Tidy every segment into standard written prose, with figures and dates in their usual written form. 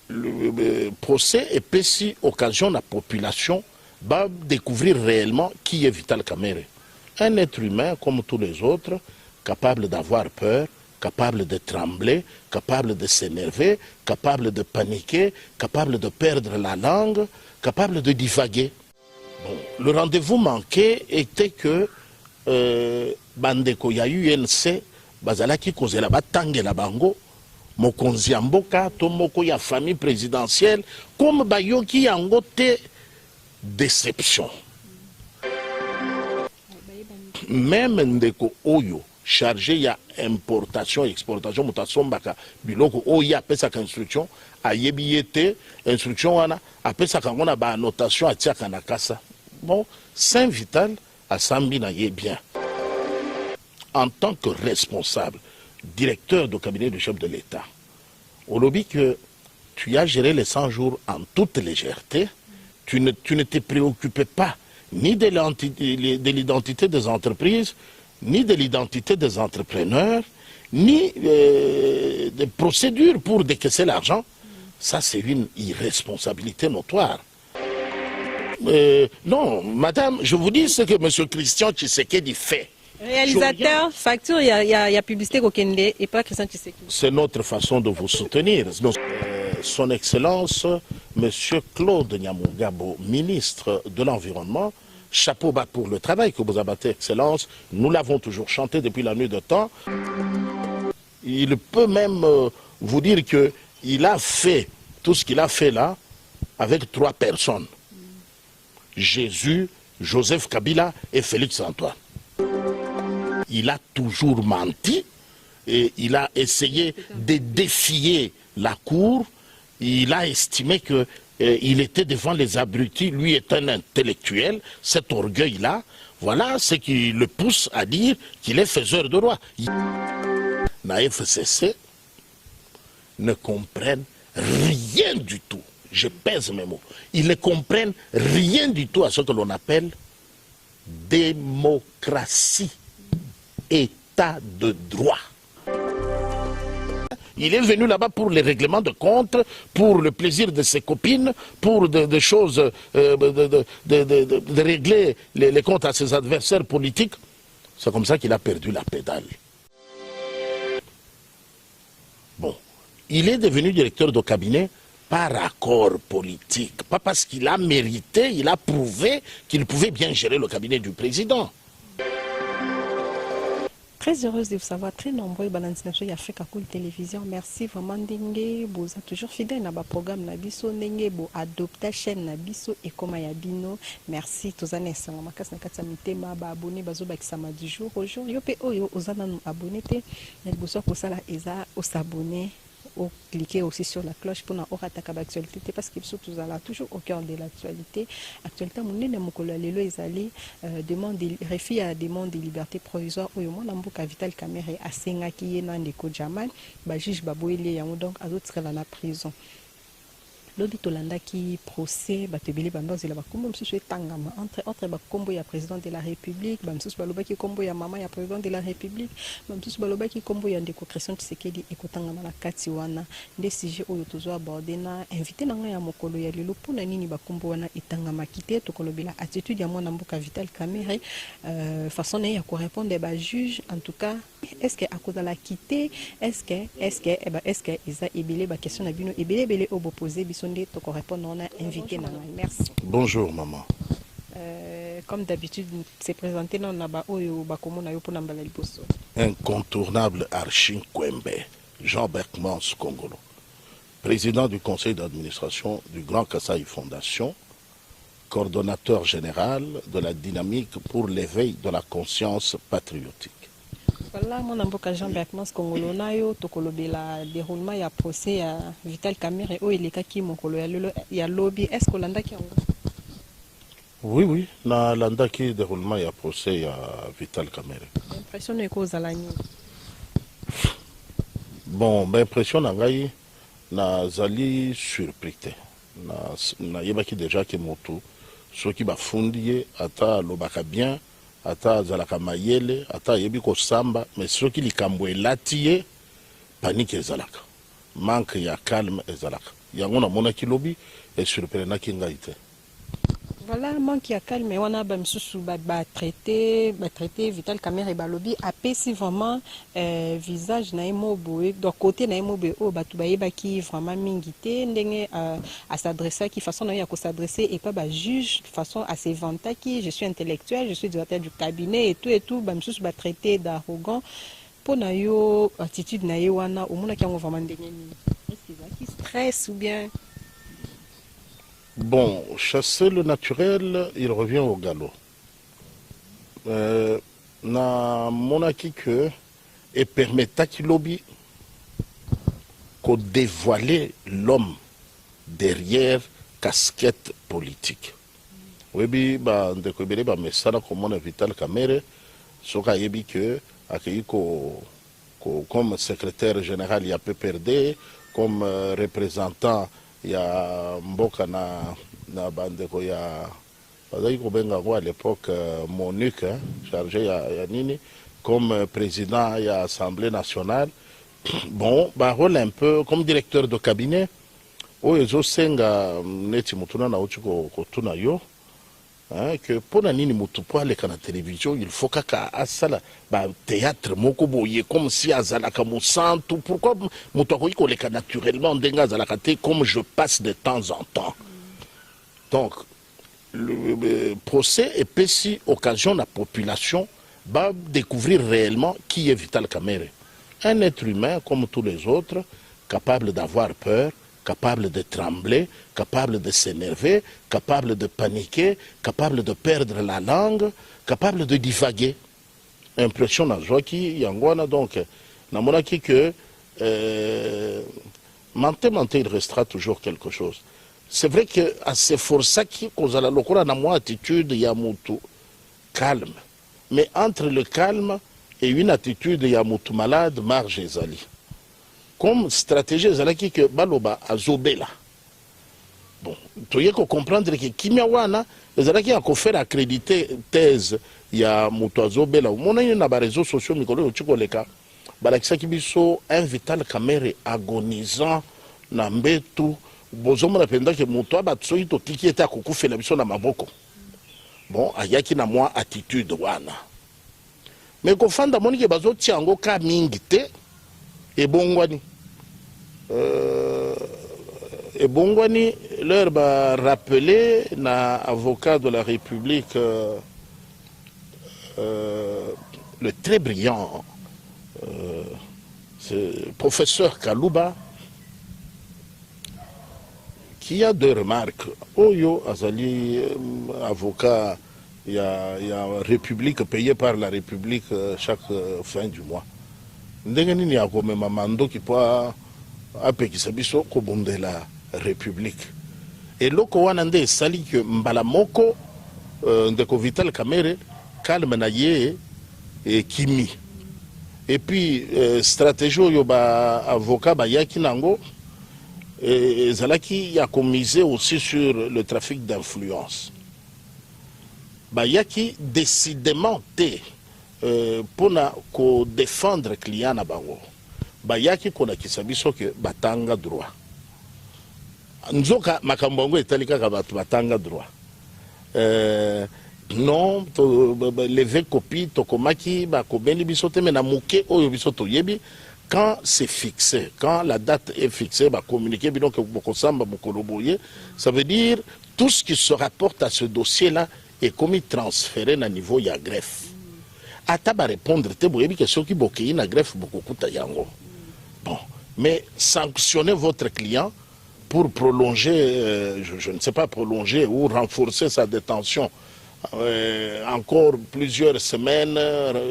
le procès est pessi occasion la population va découvrir réellement qui est Vital Kamerhe. Un être humain comme tous les autres, capable d'avoir peur, capable de trembler, capable de s'énerver, capable de paniquer, capable de perdre la langue, capable de divaguer. Bon, le rendez-vous manqué était que bandeko ya UNC bazalaki kozela batangela bango mokonzi ya mboka to moko ya famille présidentielle comme bayoki yango te déception. Même ndeko oyo chargé ya importation exportation mutasombaka biloko oyo apesaka instruction ayebi yete instruction wana apesaka ngona ba annotation atiaka na kasa. Bon, Saint Vital asambi na ye bien. En tant que responsable, directeur du cabinet du chef de l'État, au lobby que tu as géré les 100 jours en toute légèreté, tu ne te préoccupais pas ni de l'identité des entreprises, ni de l'identité des entrepreneurs, ni des procédures pour décaisser l'argent. Ça, c'est une irresponsabilité notoire. Non, madame, je vous dis ce que M. Christian Tshisekedi fait. Réalisateur, facture, il y a publicité Kokende et pas Christian Tshisekedi. C'est notre façon de vous soutenir. Son Excellence, M. Claude Nyamugabo, ministre de l'Environnement, chapeau bas pour le travail que vous abattez, Excellence. Nous l'avons toujours chanté depuis la nuit de temps. Il peut même vous dire qu'il a fait tout ce qu'il a fait là avec 3 personnes. Jésus, Joseph Kabila et Félix Antoine. Il a toujours menti et il a essayé de défier la cour. Il a estimé qu'il était devant les abrutis. Lui est un intellectuel. Cet orgueil-là, voilà ce qui le pousse à dire qu'il est faiseur de roi. La FCC ne comprennent rien du tout. Je pèse mes mots. Ils ne comprennent rien du tout à ce que l'on appelle démocratie, état de droit. Il est venu là-bas pour les règlements de compte, pour le plaisir de ses copines, pour des choses, de régler les comptes à ses adversaires politiques. C'est comme ça qu'il a perdu la pédale. Bon, il est devenu directeur de cabinet par accord politique, pas parce qu'il a mérité, il a prouvé qu'il pouvait bien gérer le cabinet du président. Très heureuse de vous savoir, très nombreux balancination Africa Cool Télévision. Merci vraiment Ndenge, vous êtes toujours fidèle à notre programme Nabiso Ndenge, vous adoptez chaîne Nabiso et comme Yabino. Merci tous les années sama makas na katsa mitema ba abonné bazo ba kisama du jour au jour. Yo pe oyo ozana nous abonné te, na liboso ko sala eza o s'abonner. Ou cliquez aussi sur la cloche pour n'avoir pas d'actualité parce qu'ils sont toujours au cœur de l'actualité. Actualité, mon nez mokolo lelo ezali demande refus à demande de liberté provisoire au moment n'amboka Vital Kamerhe a senga qui est dans les Jamal, ba juge baboyele yango donc à d'autres la prison. Lodi tolanda qui procès batebeli bandozi la bakombo msusu etangama entre bakombo ya président de la République bamsusu baloba ki kombo ya mama ya président de la République bamsusu baloba ki kombo ya ndeko Christian Tshisekedi ekotangama na kati wana nde sujet oyo tozo aborder na invité nanga ya mokolo ya lelo pona nini bakombo wana etangama kite tokolobela attitude ya mwana mboka Vital Kamerhe façon ya ko répondre ba juge en tout cas est-ce que akozala quitter est-ce que isa ebele ba question na bino ebele obo poser biso nde to répondre on a invité na merci. Bonjour maman. Comme d'habitude c'est présenté non na ba oyo ba komona yo pona mbala liboso. Incontournable Archin Kwembe, Jean Berkmans Congolo, président du conseil d'administration du Grand Kasaï Fondation, coordonnateur général de la dynamique pour l'éveil de la conscience patriotique. Voilà, mon amboka Jean Berkmans Congolo nayo tokolobela déroulement ya procès ya Vital Kamerhe o elekaki mokolo ya lobby est-ce que landa ki yango? Oui, na landa ki déroulement ya procès ya Vital Kamerhe. Impression eko zalani. Bon, ben impression na ngai na zali surpris te. Na yebaki déjà que moto soki bafundi ata lobaka bien ata zalaka mayele ata yebi ko samba mais soki likambo elati ye panique ezalaka manque ya calme ezalaka yango na monaki lobi et surprenaki ngai te. Voilà, manque ya calme wana ba misusu ba traité Vital Kamerhe balobi apesi vraiment visage na imobo donc côté na imobo o batu bayeba ki vraiment mingi te ndenge à s'adresser qui façon na ya ko s'adresser et pas ba juge façon à se vanter qui je suis intellectuel, je suis directeur du cabinet et tout ba misusu ba traité d'arrogant pour na yo attitude na yo wana o mona ki yango vraiment ndenge ni est-ce qu'il y a qui stress ou bien. Bon, chasser le naturel, il revient au galop. Na monaki que et permettra qu'il lobby qu'on dévoiler l'homme derrière casquette politique. Oui, bah, ndeko bele ba mesana comme on Vital Kamerhe, soka yebi que accueilli comme secrétaire général il y a PPRD, comme représentant il y a Mboka na bandeko ya bazaki kobenga ko à l'époque Monique chargé ya nini comme président de l'Assemblée nationale. Bon, bah rôle un peu comme directeur de cabinet o ezo senga neti mutuna na uchi ko tuna yo que pona nini mutu po aleka na télévision il faut kaka asala ba théâtre moko boye comme si azalaka musantu pourquoi mutu akoki leka naturellement ndenga azalaka te comme je passe de temps en temps. Donc le procès est pessi occasion la population va découvrir réellement qui est Vital Kamerhe, un être humain comme tous les autres, capable d'avoir peur, capable de trembler, capable de s'énerver, capable de paniquer, capable de perdre la langue, capable de divaguer. Impression na Joaki Yangwana donc na monaki que mante il restera toujours quelque chose. C'est vrai que à ces forces qui cause la locura na moi attitude yamutu calme, mais entre le calme et une attitude yamutu malade marge ezali. Comme stratégie ezalaki que baloba azobela. Bon, tu y comprendre que kimia wana ezalaki a faire accréditer thèse ya mutu azobela. Mona na ba réseaux sociaux mikolo chikoleka. Balakisaki biso un Vital Kamerhe agonisant na mbetu bozomo na penda ke mutu abatsoyi to tiki eta kokufela biso na maboko. Bon, ayaki na moi attitude wana. Mais ko fanda moni ke bazo tiango ka mingi te. Et Bongwani. Leur va rappeler na avocat de la République le très brillant professeur Kalouba qui a deux remarques. Oyo Azali avocat il y a République payé par la République chaque fin du mois. Ndenge nini ya komema mando ki po apekisa biso ko bondela République. Et loko wana nde sali que mbala moko ndeko Vital Kamerhe calme na ye et kimi. Et puis stratégie oyo ba avocat ba yaki nango zalaki ya commisé aussi sur le trafic d'influence. Ba yaki décidément te pour défendre les clients na bango bayaki kona kisabiso ke batanga droit nzoka makambo yango etalika ka batanga droit non lever copie tokomaki bakobeli biso te mena muke oyo biso toyebi quand c'est fixé, quand la date est fixée communiquer bino ke bokosamba bokoloboye, ça veut dire tout ce qui se rapporte à ce dossier là est commis transféré na niveau ya greffe. Ata ba répondre te boyebi que ceux qui bokeyi na greffe bokokuta yango. Bon, mais sanctionner votre client pour prolonger, je ne sais pas, prolonger ou renforcer sa détention encore plusieurs semaines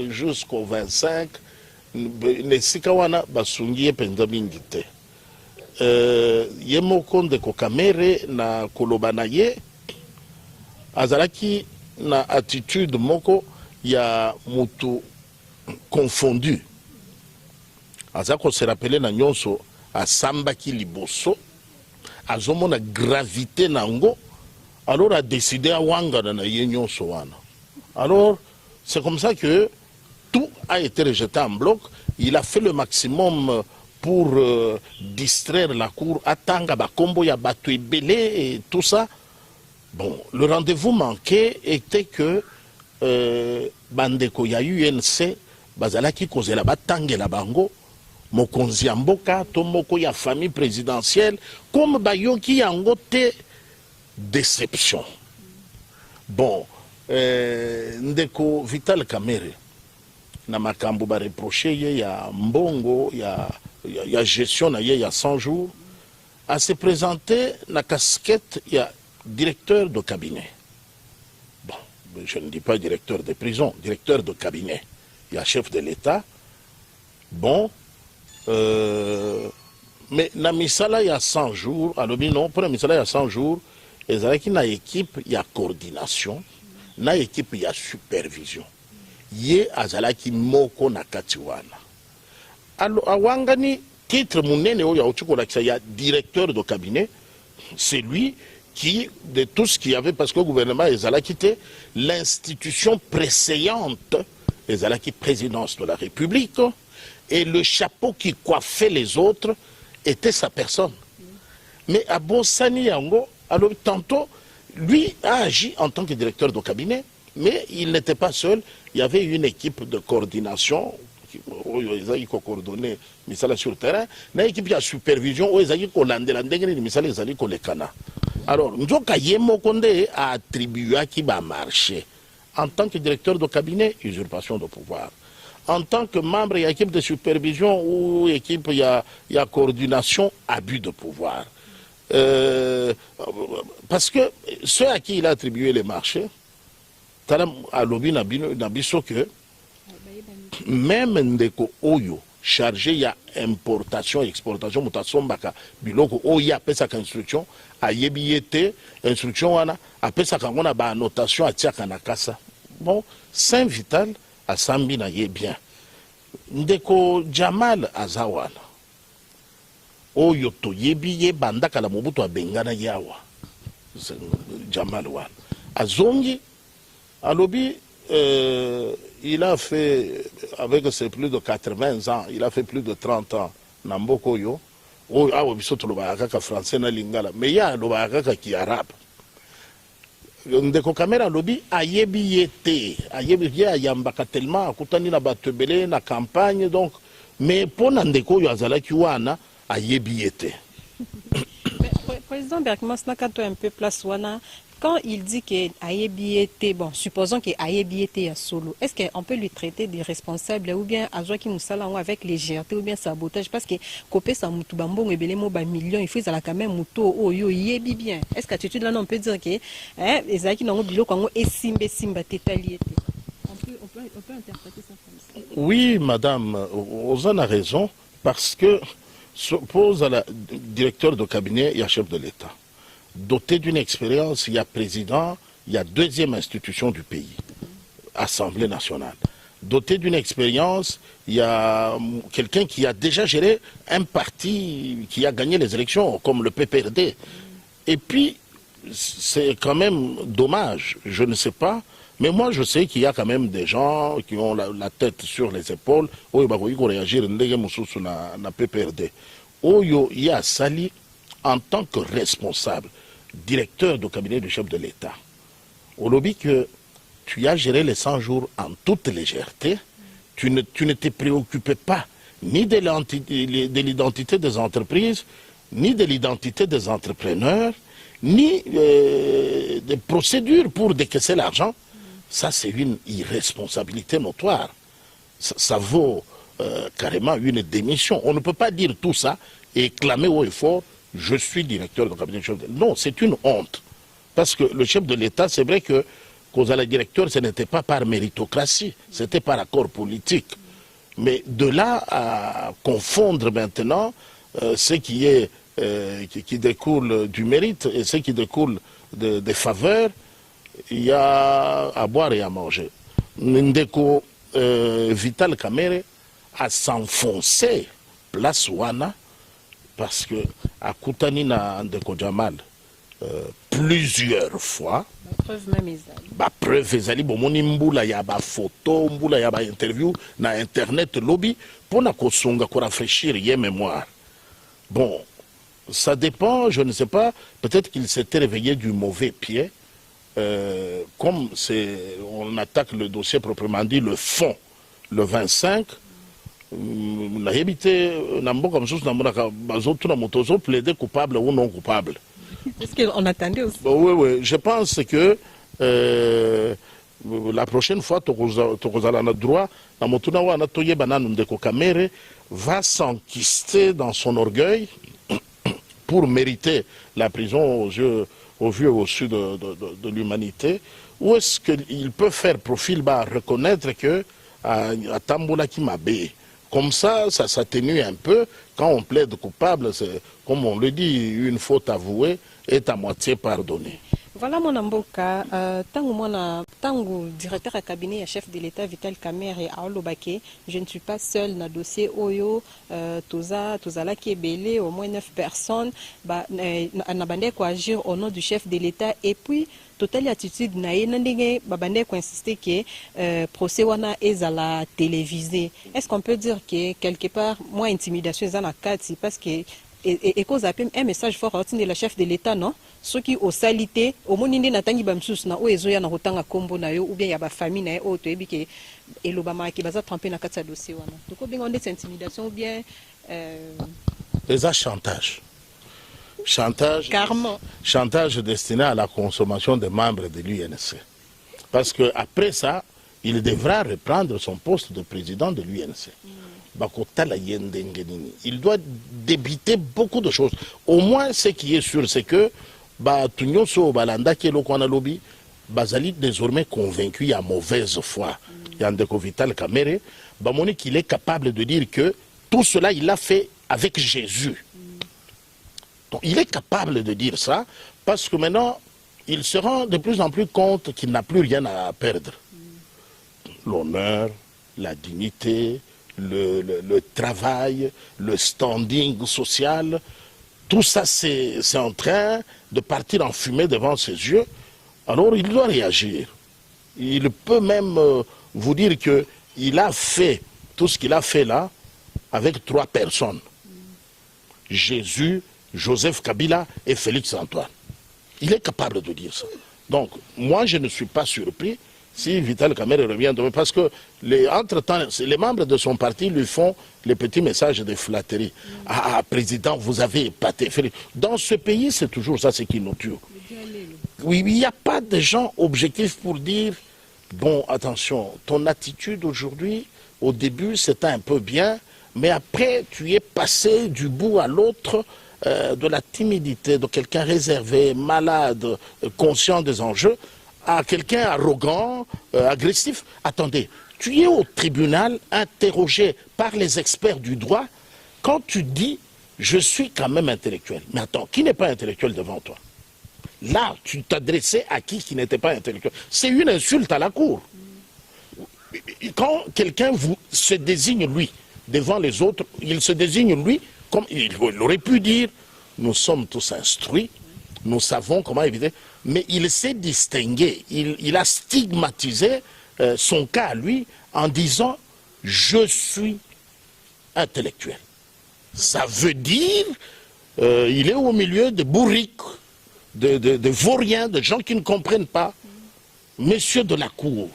jusqu'au 25, nesika wana basungie penza mingi te. Ye moko ndeko Kamerhe na koloba na ye azalaki na attitude moko ya mutu confondu. Azako se rappeler na nyonso asambaki liboso azomona gravité nango alors a décidé à wanga na ye nyonso wana. Alors c'est comme ça que tout a été rejeté en bloc. Il a fait le maximum pour distraire la cour, atanga bakombo ya bato ebele et tout ça. Bon, le rendez-vous manqué était que bandeko ya UNC bazalaki kozela batangela bango mokonzi ya mboka to moko ya famille présidentielle comme bayoki yango te déception. Bon, ndeko Vital Kamerhe na makambo ba reproché ye ya mbongo ya gestion na ye ya 100 jours a se présenté na casquette ya directeur de cabinet. Bon, je ne dis pas directeur de prison, directeur de cabinet. Il y a chef de l'État. Bon, mais na misala il y a 100 jours, alors non, pour la misala il y a 100 jours, et ça qui na équipe il y a coordination, na équipe il y a supervision. Ye azalaki moko na katiwana. Alors awangani titre munene o ya ochukola kisa ya directeur de cabinet, c'est lui qui, de tout ce qu'il y avait, parce que le gouvernement a quitté l'institution précédente, qui présidence de la République, et le chapeau qui coiffait les autres était sa personne. Mais à Bossani Yango, alors tantôt, lui a agi en tant que directeur de cabinet, mais il n'était pas seul, il y avait une équipe de coordination, ils ont coordonné sur le terrain, une équipe de supervision, ils ont coordonné alors, Nzoka Yemo Konde a attribué à qui va marcher. En tant que directeur de cabinet, usurpation de pouvoir. En tant que membre de l'équipe de supervision ou équipe, il y a coordination, abus de pouvoir. Parce que ceux à qui il a attribué les marchés, à l'obi nabiso que même Ndeko Oyo, chargé il y a importation et exportation mutasombaka biloko oya pesa ka instruction a yebiyete instruction wana a pesa ka ngona ba annotation atiaka na kasa. Bon, Saint Vital a sambi na ye bien. Ndeko Jamal azawana oyo to yebiye bandaka la Mobutu abengana yawa Jamal wana azongi alobi il a fait, avec ses plus de 80 ans, il a fait plus de 30 ans, Namboko yo, oh, ah, oui, surtout le Barakaka français na lingala, mais il y a le Barakaka qui est arabe. Ndeko Kamera lobi, ayebi yete, ayebi yambaka tellement, akutani na batebele, na campagne, donc, mais pour Ndeko yo azala kiwana, ayebi yete. Président Bergman, c'est un peu place wana. Quand il dit que Ayebiete, bon, supposons que Ayebiete est solo, est-ce qu'on peut lui traiter de responsable ou bien Azwaki Moussala avec légèreté ou bien sabotage? Parce que Kopé sa Moutubambo et Belemo ba millions, il faut quand même Mouto, oh yo, yebi bien. Est-ce qu'attitude là, on peut dire que les Aïki n'ont bilo quand on est simba tétaliété? On peut interpréter ça comme ça. Oui, madame, Ozan a raison, parce que suppose à la directeur de cabinet, il y a chef de l'État. Doté d'une expérience, il y a président, il y a deuxième institution du pays, Assemblée nationale. Doté d'une expérience, il y a quelqu'un qui a déjà géré un parti qui a gagné les élections, comme le PPRD. Et puis, c'est quand même dommage, je ne sais pas, mais moi je sais qu'il y a quand même des gens qui ont la tête sur les épaules, où ils vont réagir na PPRD. Où il y a Sali en tant que responsable, directeur du cabinet du chef de l'État. Au lobby que tu as géré les 100 jours en toute légèreté, tu ne te préoccupais pas ni de l'identité des entreprises, ni de l'identité des entrepreneurs, ni des procédures pour décaisser l'argent. Ça, c'est une irresponsabilité notoire. Ça vaut carrément une démission. On ne peut pas dire tout ça et clamer haut et fort je suis directeur du cabinet du chef de l'État. Non, c'est une honte. Parce que le chef de l'État, c'est vrai que quand on a directeur, ce n'était pas par méritocratie, c'était par accord politique. Mais de là à confondre maintenant ce qui est qui découle du mérite et ce qui découle des faveurs, il y a à boire et à manger. Ndeko Vital Kamerhe a s'enfoncé place Wana parce que à Koutani na Ndeko Jamal plusieurs fois Preuve même ezali. Ba preuve ezali bomoni mbula ya ba photo, mbula ya ba interview na internet lobby pour na kosunga ko rafraîchir ye mémoire. Bon, ça dépend, je ne sais pas, peut-être qu'il s'était réveillé du mauvais pied. Comme on attaque le dossier proprement dit, le fond, le 25, on a évité, plaider coupable ou non coupable. Est-ce qu'on attendait aussi? Oui, oui, je pense que la prochaine fois, droit, va s'enquister dans son orgueil pour mériter la prison au vu et au su de l'humanité, ou est-ce qu'il peut faire profil bas, reconnaître que à Tamboula qui m'a bé. Comme ça s'atténue un peu. Quand on plaide coupable, c'est, comme on le dit, une faute avouée est à moitié pardonnée. Voilà mon amboka, tango directeur à cabinet et chef de l'État Vital Kamerhe et Aolo Baké, je ne suis pas seul dans le dossier Oyo, Toza là qui est belé, au moins 9 personnes, nabandé quoi agir au nom du chef de l'État et puis totale attitude naïe n'indégué babandé quoi insister que procès wana est à la télévisée. Est-ce qu'on peut dire que quelque part moins intimidation est en akati parce que et cause appelle un message fort de la chef de l'État non ceux qui au salité au monde indi natangi bamsus na o ezoya na rotanga kombo na yo ou bien ya ba famille na o to ebi ke elobama ki baza tremper na kati ya dossier wana to ko bingo ndetse intimidation ou bien les chantage. Chantage destiné à la consommation des membres de l'UNC. Parce qu'après ça, il devra reprendre son poste de président de l'UNC. Il doit débiter beaucoup de choses. Au moins, ce qui est sûr, c'est que Bazali désormais convaincu à mauvaise foi. Yandeko Vital Kamerhe, qu'il est capable de dire que tout cela, il l'a fait avec Jésus. Donc, il est capable de dire ça parce que maintenant, il se rend de plus en plus compte qu'il n'a plus rien à perdre. L'honneur, la dignité, le travail, le standing social, tout ça c'est en train de partir en fumée devant ses yeux. Alors il doit réagir. Il peut même vous dire qu'il a fait tout ce qu'il a fait là avec 3 personnes. Jésus, Joseph Kabila et Félix Antoine. Il est capable de dire ça. Donc, moi, je ne suis pas surpris si Vital Kamerhe revient demain, parce que, entre-temps, les membres de son parti lui font les petits messages de flatterie. Ah, président, vous avez épaté. Dans ce pays, c'est toujours ça, c'est qui nous tue. Oui, il n'y a pas de gens objectifs pour dire, bon, attention, ton attitude aujourd'hui, au début, c'était un peu bien, mais après, tu es passé du bout à l'autre de la timidité, de quelqu'un réservé, malade, conscient des enjeux, à quelqu'un arrogant, agressif. Attendez, tu es au tribunal interrogé par les experts du droit quand tu dis « je suis quand même intellectuel ». Mais attends, qui n'est pas intellectuel devant toi? Là, tu t'adressais à qui n'était pas intellectuel? C'est une insulte à la cour. Quand quelqu'un se désigne lui devant les autres, il se désigne lui comme il aurait pu dire « nous sommes tous instruits, nous savons comment éviter ». Mais il s'est distingué, il a stigmatisé son cas à lui en disant « je suis intellectuel ». Ça veut dire il est au milieu de bourriques, de vauriens, de gens qui ne comprennent pas. Messieurs de la cour,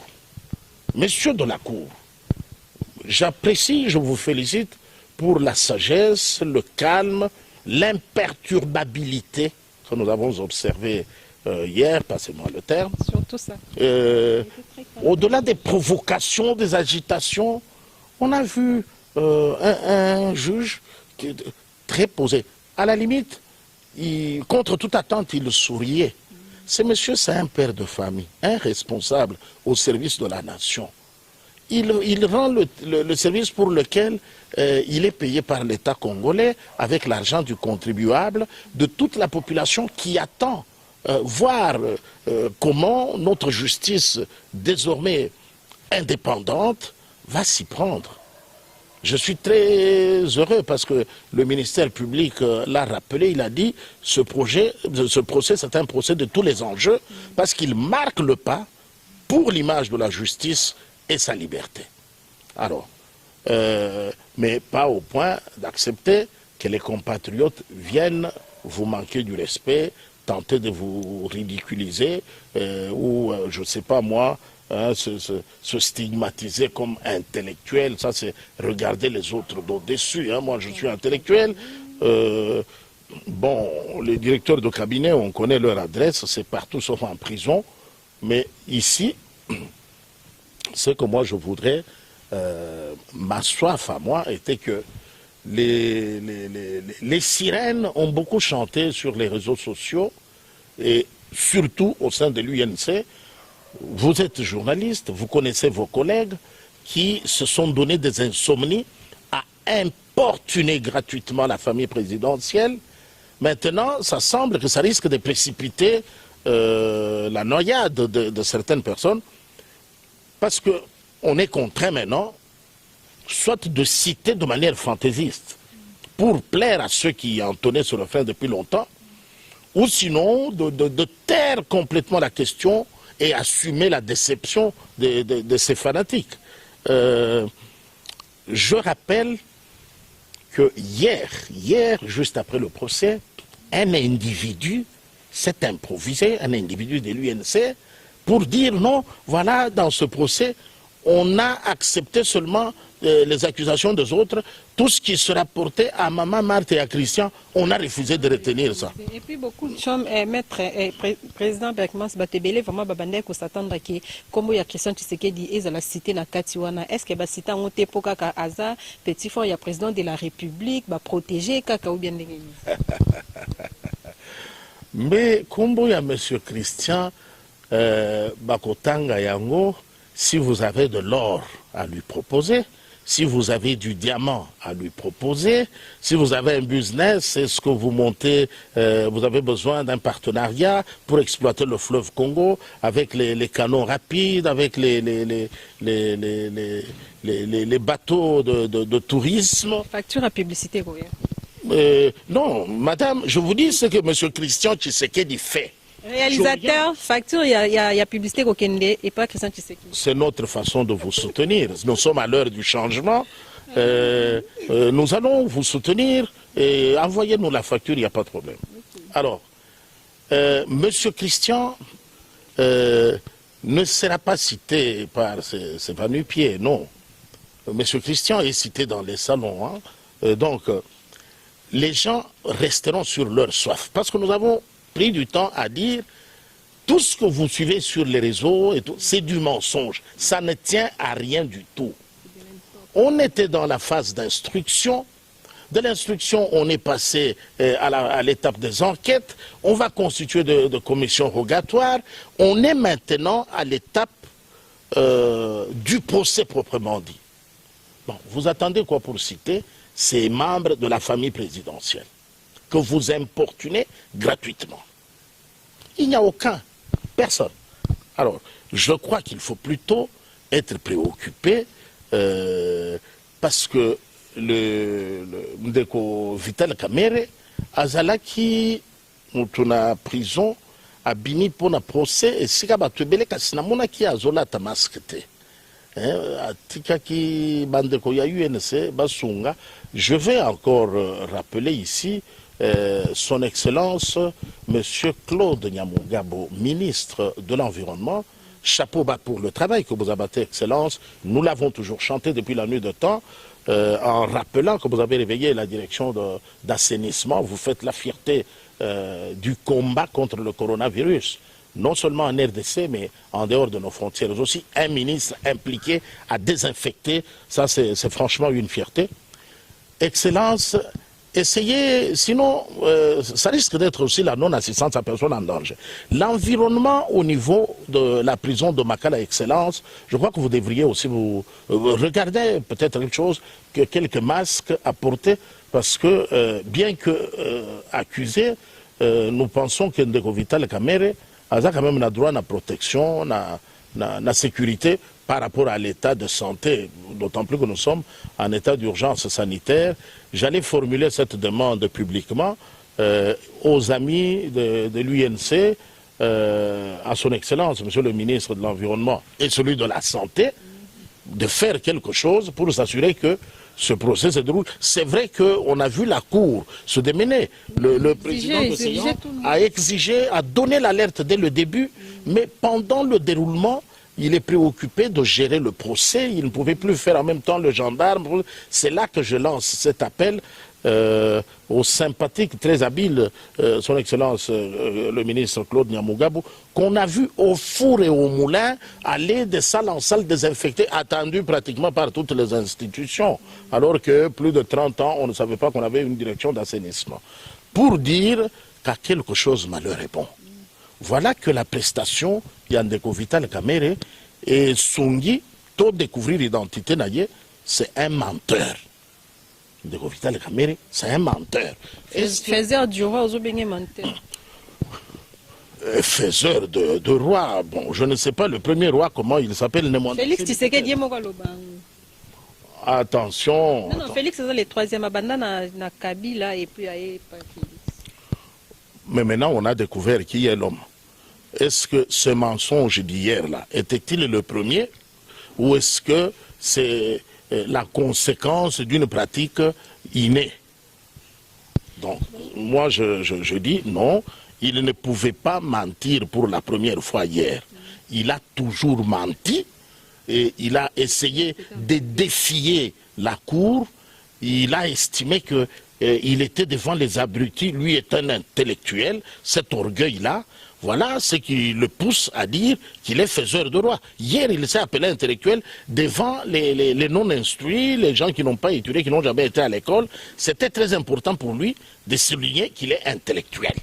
j'apprécie, je vous félicite pour la sagesse, le calme, l'imperturbabilité que nous avons observé hier, passez-moi le terme. Surtout ça. Au-delà des provocations, des agitations, on a vu un juge qui est très posé. À la limite, contre toute attente, il souriait. Ce monsieur, c'est un père de famille, un responsable au service de la nation. Il rend le service pour lequel il est payé par l'État congolais avec l'argent du contribuable, de toute la population qui attend voir comment notre justice, désormais indépendante, va s'y prendre. Je suis très heureux parce que le ministère public l'a rappelé, il a dit ce procès c'est un procès de tous les enjeux parce qu'il marque le pas pour l'image de la justice et sa liberté. Alors, mais pas au point d'accepter que les compatriotes viennent vous manquer du respect, tenter de vous ridiculiser ou, je ne sais pas moi, hein, se stigmatiser comme intellectuel. Ça, c'est regarder les autres d'au-dessus. Hein. Moi, je suis intellectuel. Bon, les directeurs de cabinet, on connaît leur adresse, c'est partout sauf en prison. Mais ici, ce que moi je voudrais, ma soif à moi était que les sirènes ont beaucoup chanté sur les réseaux sociaux et surtout au sein de l'UNC. Vous êtes journaliste, vous connaissez vos collègues qui se sont donné des insomnies à importuner gratuitement la famille présidentielle. Maintenant, ça semble que ça risque de précipiter la noyade de certaines personnes parce qu'on est contraint maintenant soit de citer de manière fantaisiste pour plaire à ceux qui entonnaient ce refrain depuis longtemps, ou sinon de taire complètement la question et assumer la déception de ces fanatiques. Je rappelle que hier, juste après le procès, un individu s'est improvisé, un individu de l'UNC, pour dire non, voilà, dans ce procès, on a accepté seulement les accusations des autres. Tout ce qui se rapportait à Maman Marthe et à Christian, on a refusé de retenir ça. Et puis beaucoup de choses, maître président Berkmans Batebele, vraiment babandé ko s'attendre que comme il y a Christian Tshisekedi et la cité na Katiwana, est-ce que ba cité en te poka ka aza petit frère il y a président de la République ba protéger kaka ou bien ndengeni. Mais comme il y a monsieur Christian bakotanga yango, si vous avez de l'or à lui proposer, si vous avez du diamant à lui proposer, si vous avez un business, est-ce que vous montez, vous avez besoin d'un partenariat pour exploiter le fleuve Congo avec les canaux rapides, avec les bateaux de tourisme. Facture à publicité, quoi. Non, madame, je vous dis ce que M. Christian Tshisekedi fait. Réalisateur, facture, il y a publicité Kokende et pas Christian Tshisekedi. C'est notre façon de vous soutenir. Nous sommes à l'heure du changement. Nous allons vous soutenir et envoyez-nous la facture, il n'y a pas de problème. Alors, Monsieur Christian ne sera pas cité par ses va-nu-pieds, non. Monsieur Christian est cité dans les salons. Hein. Donc, les gens resteront sur leur soif. Parce que nous avons pris du temps à dire tout ce que vous suivez sur les réseaux, c'est du mensonge. Ça ne tient à rien du tout. On était dans la phase d'instruction. De l'instruction, on est passé à l'étape des enquêtes. On va constituer de commissions rogatoires. On est maintenant à l'étape du procès proprement dit. Bon, vous attendez quoi pour citer ces membres de la famille présidentielle que vous importunez gratuitement? Il n'y a aucun, personne. Alors, je crois qu'il faut plutôt être préoccupé parce que le Ndeko Vital Kamerhe azalaki mutuna prison abimi pona procès et sika bato ebele kasi namonaki azolata masque te. Atikaki bandeko ya UNC basunga. Je vais encore rappeler ici son Excellence, Monsieur Claude Nyamugabo, ministre de l'Environnement. Chapeau bas pour le travail que vous abattez, Excellence. Nous l'avons toujours chanté depuis la nuit de temps, en rappelant que vous avez réveillé la direction d'assainissement. Vous faites la fierté du combat contre le coronavirus. Non seulement en RDC, mais en dehors de nos frontières aussi. Un ministre impliqué à désinfecter, ça c'est franchement une fierté. Excellence, essayez, sinon ça risque d'être aussi la non-assistance à personne en danger. L'environnement au niveau de la prison de Makala, Excellence, je crois que vous devriez aussi vous regarder peut-être quelque chose, que quelques masques à porter, parce que bien que accusé, nous pensons que Ndeko Vital Kamerhe a quand même le droit à la protection, à la sécurité, par rapport à l'état de santé, d'autant plus que nous sommes en état d'urgence sanitaire, j'allais formuler cette demande publiquement aux amis de l'UNC, à son Excellence, Monsieur le ministre de l'Environnement et celui de la Santé, de faire quelque chose pour s'assurer que ce procès se déroule. C'est vrai qu'on a vu la Cour se démener. Le président de Sénat a exigé, a donné l'alerte dès le début, mais pendant le déroulement, il est préoccupé de gérer le procès. Il ne pouvait plus faire en même temps le gendarme. C'est là que je lance cet appel au sympathique, très habile, son Excellence le ministre Claude Nyamugabo, qu'on a vu au four et au moulin aller de salle en salle désinfectée, attendu pratiquement par toutes les institutions, alors que plus de 30 ans, on ne savait pas qu'on avait une direction d'assainissement. Pour dire qu'à quelque chose malheur est bon. Voilà que la prestation Yandeko Vital Kamere et Sungi, tout découvrir l'identité naïe, c'est un menteur. Yandeko Vital Kamere, c'est un menteur. Faiseur du roi aux obéis menteur. Faiseur de roi, bon, je ne sais pas le premier roi, comment il s'appelle. Félix Tshisekedi Mokaloba. Attention. Non, Félix c'est le troisième, Abanda na Kabila et puis Félix. Mais maintenant, on a découvert qui est l'homme. Est-ce que ce mensonge d'hier-là était-il le premier ou est-ce que c'est la conséquence d'une pratique innée? Donc, moi, je dis non, il ne pouvait pas mentir pour la première fois hier. Il a toujours menti et il a essayé de défier la Cour. Il a estimé que il était devant les abrutis, lui est un intellectuel, cet orgueil-là, voilà ce qui le pousse à dire qu'il est faiseur de roi. Hier, il s'est appelé intellectuel devant les non-instruits, les gens qui n'ont pas étudié, qui n'ont jamais été à l'école. C'était très important pour lui de souligner qu'il est intellectuel.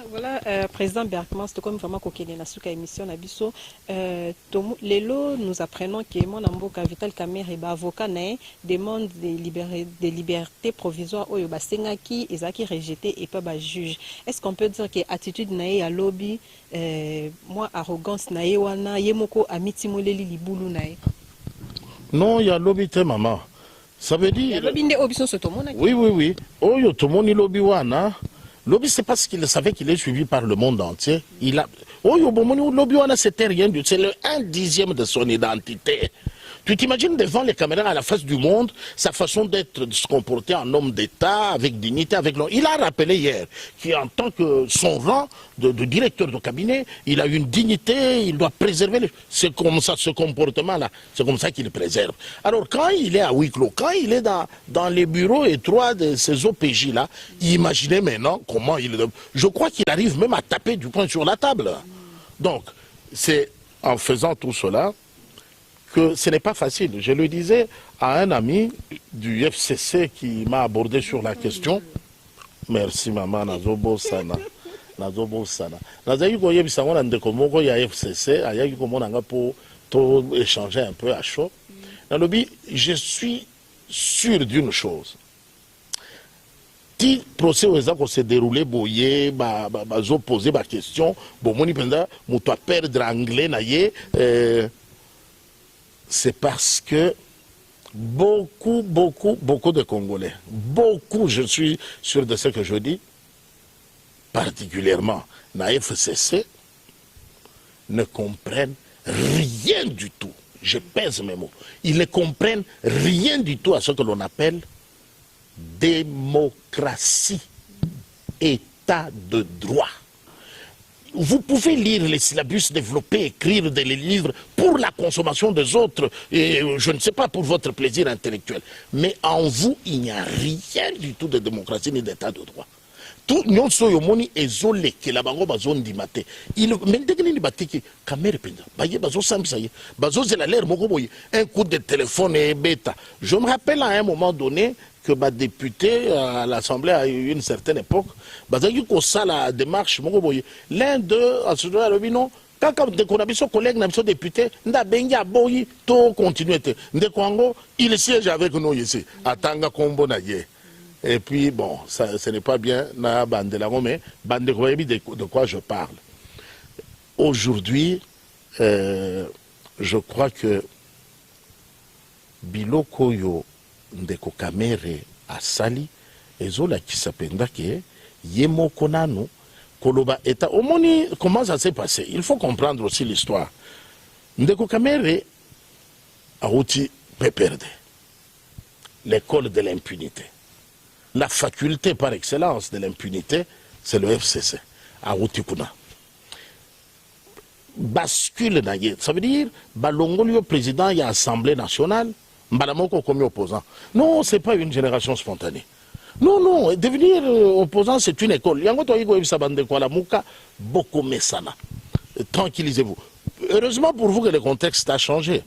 Voilà, Président Bergman, c'est comme vraiment qu'on est dans émission Nabiso. Lelo, nous apprenons que mon amboka Vital Kamerhe avocat demande des libertés provisoires au Yobasengaki et Zaki rejeté et pas juge. Est-ce qu'on peut dire que attitude nae à lobby, moi arrogance nae wana yemoko amitimoleli libulu nae? Non, il y a lobby te maman. Ça veut dire. Oui, oui, oui. Oh, yo tout le monde lobby wana. Lobby, c'est parce qu'il savait qu'il est suivi par le monde entier. Il a. Oh, yo lobby wana, c'était rien du tout. C'est le 1/10 de son identité. Tu t'imagines devant les caméras à la face du monde, sa façon d'être, de se comporter en homme d'État, avec dignité, avec l'homme. Il a rappelé hier qu'en tant que son rang de directeur de cabinet, il a une dignité, il doit préserver. C'est comme ça, ce comportement-là, c'est comme ça qu'il préserve. Alors quand il est à huis clos, quand il est dans les bureaux étroits de ces OPJ-là, imaginez maintenant comment il... Je crois qu'il arrive même à taper du poing sur la table. Donc, c'est en faisant tout cela que ce n'est pas facile. Je le disais à un ami du FCC qui m'a abordé sur la question. Merci maman, Nazobo Sana. Nazobo Sana. Nazayi koye bisango na ndeko moko ya FCC, ayaki komona nga pour échanger un peu à chaud. Nalobi, je suis sûr d'une chose. Si le procès se déroulé, boye, poser ma question, bon, moni penda, moutoua perdre anglais naye, c'est parce que beaucoup de Congolais, beaucoup, je suis sûr de ce que je dis, particulièrement na FCC, ne comprennent rien du tout. Je pèse mes mots. Ils ne comprennent rien du tout à ce que l'on appelle démocratie, état de droit. Vous pouvez lire les syllabus, développer, écrire des livres pour la consommation des autres, et je ne sais pas, pour votre plaisir intellectuel. Mais en vous, il n'y a rien du tout de démocratie ni d'état de droit. Tout non soyomoni ezole que la bango bazon di maté. Il maintenant ni batiki caméra penda. Baye bazo samsaye. Bazo c'est la l'air moko boye. Un coup de téléphone et bêta. Je me rappelle à un moment donné que ma députée à l'Assemblée à une certaine époque, bazaki ko ça la démarche moko boye. L'un d'eux à ce moment là non quand on a son collègue, notre député, nda benga boyi to continuer. Ndekwango il siège avec nous ici. Atanga kombo na ye. Et puis, bon, ça, ce n'est pas bien, mais de quoi je parle. Aujourd'hui, je crois que biloko yo ndeko Kamere asali ezola kisapenda ke yemoko nanu koloba eta omoni comment ça s'est passé. Il faut comprendre aussi l'histoire. Ndeko Kamere auti peperde l'école de l'impunité. La faculté par excellence de l'impunité, c'est le FCC. Auti kuna. Bascule naye. Ça veut dire, balongolio président y a Assemblée nationale, balamoko comme opposant. Non, c'est pas une génération spontanée. Non, non, devenir opposant, c'est une école. Yango to yigo ibisabande kwa la muka, boko mesana. Tranquillisez-vous. Heureusement pour vous que le contexte a changé.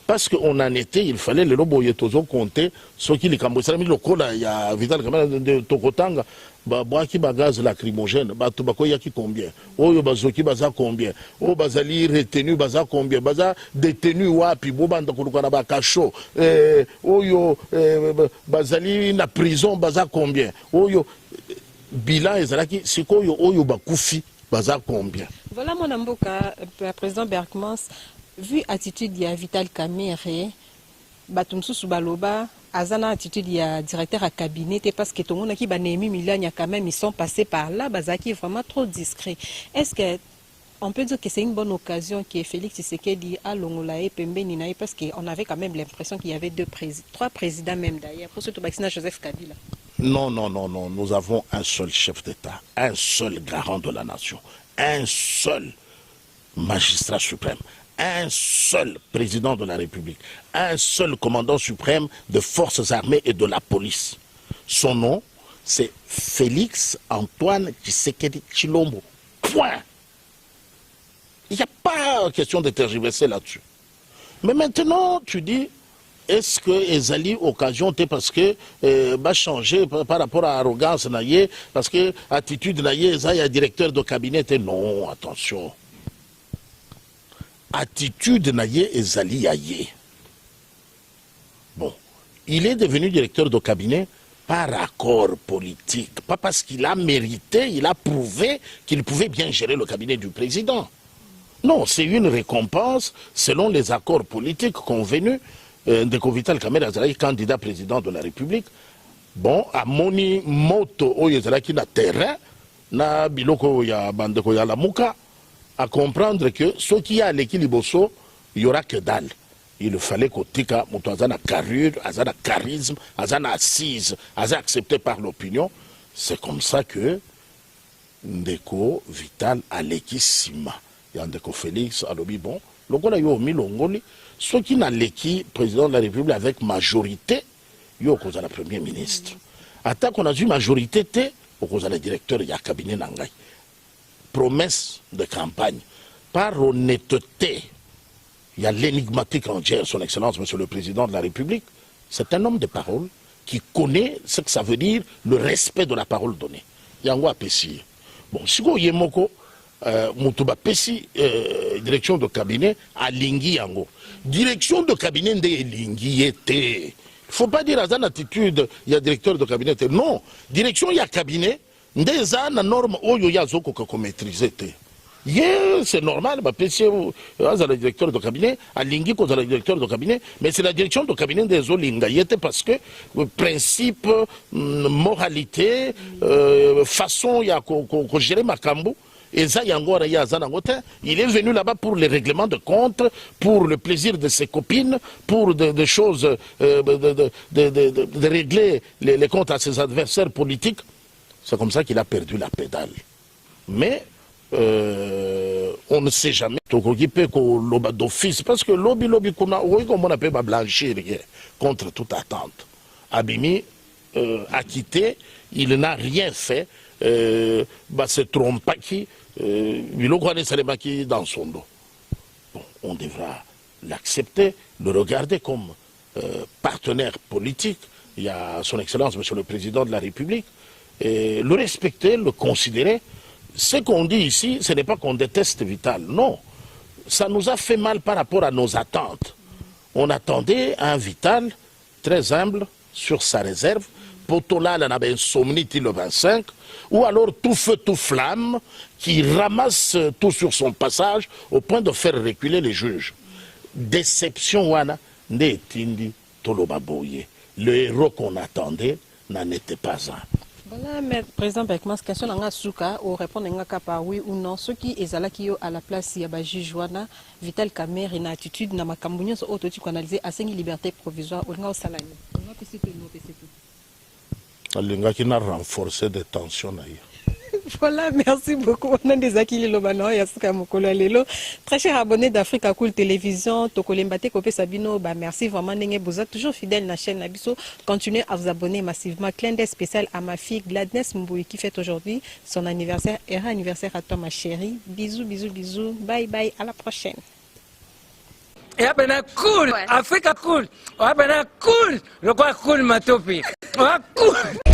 Parce qu'on en était, il fallait le lobo yetozo compter ce qui les cambouissent. Le cola, il y a Vital Kamere de Tokotanga, boaki bagaz lacrymogène, tobako yaki combien, oyo bazoki baza combien, o bazali retenu baza combien, baza détenu wapi, bobanda kulukana bakacho, oyo bazali na prison baza combien, oyo bilan ezalaki sikoyo oyo bakufi baza combien. Voilà mon amboka, président Bergmans. Vu attitude ya Vital Kamere, batumsusu baloba, azana attitude ya directeur à cabinet, parce que tout le monde qui banemi Milania quand même, ils sont passés par là, bazaki est vraiment trop discret. Est-ce que on peut dire que c'est une bonne occasion que Félix Tshisekedi a Longolae Pembe Ninae, parce qu'on avait quand même l'impression qu'il y avait trois présidents même d'ailleurs, pour surtout Joseph Kabila. Non, non, non, non, nous avons un seul chef d'État, un seul garant de la nation, un seul magistrat suprême, un seul président de la République, un seul commandant suprême des forces armées et de la police. Son nom, c'est Félix Antoine Tshisekedi Tshilombo. Point. Il n'y a pas question de tergiverser là-dessus. Mais maintenant, tu dis, est-ce que Ezali occasion parce que va changer par rapport à l'arrogance naïe, parce que attitude naïe, Ezali directeur de cabinet, non, attention. Attitude naïe Ezali aïe. Bon, il est devenu directeur de cabinet par accord politique, pas parce qu'il a mérité, il a prouvé qu'il pouvait bien gérer le cabinet du président. Non, c'est une récompense selon les accords politiques convenus de Vital Kamere Azali, candidat président de la République. Bon, à Moni Moto Oyezalaki na terrain, na biloko ya bandeko ya lamuka, à comprendre que ce qui a l'équilibre, il n'y aura que dalle. Il fallait que Tika Moutouazana carrure, Azana charisme, Azana assise, Azana accepté par l'opinion. C'est comme ça que Ndeko Vital Aleki Sima. Il y a Ndeko Félix Alobi bon. Le gars a eu Milongoli. Ceux qui n'a l'équipe président de la République avec majorité, il y a cause à la première ministre. Attends qu'on a eu majorité, au cause à la directeur, il y a cabinet Nangai. Promesse de campagne. Par honnêteté, il y a l'énigmatique entière, son Excellence, Monsieur le Président de la République. C'est un homme de parole qui connaît ce que ça veut dire, le respect de la parole donnée. Yango Apessi. Bon, si vous Yemoko, Moutouba Pessi, direction de cabinet, à Lingi Yango. Direction de cabinet de Lingi était. Il ne faut pas dire à cette attitude, il y a directeur de cabinet. Non, direction, il y a cabinet. Des ans, la norme, il y a zoko qu'on maîtrisait. C'est normal, le directeur de cabinet, à Lingi, qu'on a le directeur de cabinet, mais c'est la direction de cabinet des Olingayete parce que principe, moralité, façon, il y a qu'on gérer Makambu. Et ça, il est venu là-bas pour les règlements de compte, pour le plaisir de ses copines, pour des choses, de régler les comptes à ses adversaires politiques. C'est comme ça qu'il a perdu la pédale. Mais on ne sait jamais. D'office, parce que lobby, comme on appelle blanchir contre toute attente. Abimi a quitté, il n'a rien fait. Se trompe qui dans son dos. Bon, on devra l'accepter, le regarder comme partenaire politique. Il y a son Excellence, Monsieur le Président de la République, et le respecter, le considérer. Ce qu'on dit ici, ce n'est pas qu'on déteste Vital, non. Ça nous a fait mal par rapport à nos attentes. On attendait un Vital très humble sur sa réserve. Potola, il avait insomnité le 25, ou alors tout feu, tout flamme, qui ramasse tout sur son passage au point de faire reculer les juges. Déception, wana, ne tindi Tolobaboye. Le héros qu'on attendait n'en était pas un. Voilà, mais président Beckman, question nanga souka ou répondre nga par oui ou non. Ce qui est là qui à la place il y a juge wana Vital Kamerhe une attitude na makambunyo so auto tu analyser à 5 liberté provisoire ou nga salani. On va passer tout le tout. Alinga qui n'a renforcé des tensions naïe. Voilà, merci beaucoup. On a des acquis lobano yasuka mokolo lelo. Très chers abonnés d'Africa Cool Télévision, Tokolembate Kopé Sabino, bah merci vraiment Nenge Boza, toujours fidèle à la chaîne Nabiso. Continuez à vous abonner massivement. Clin d'œil spécial à ma fille Gladness Mboui qui fête aujourd'hui son anniversaire. Et anniversaire à toi ma chérie. Bisous, bisous, bisous. Bye bye, à la prochaine. Et après cool, Africa Cool. Après cool, le quoi cool ma topi. Cool.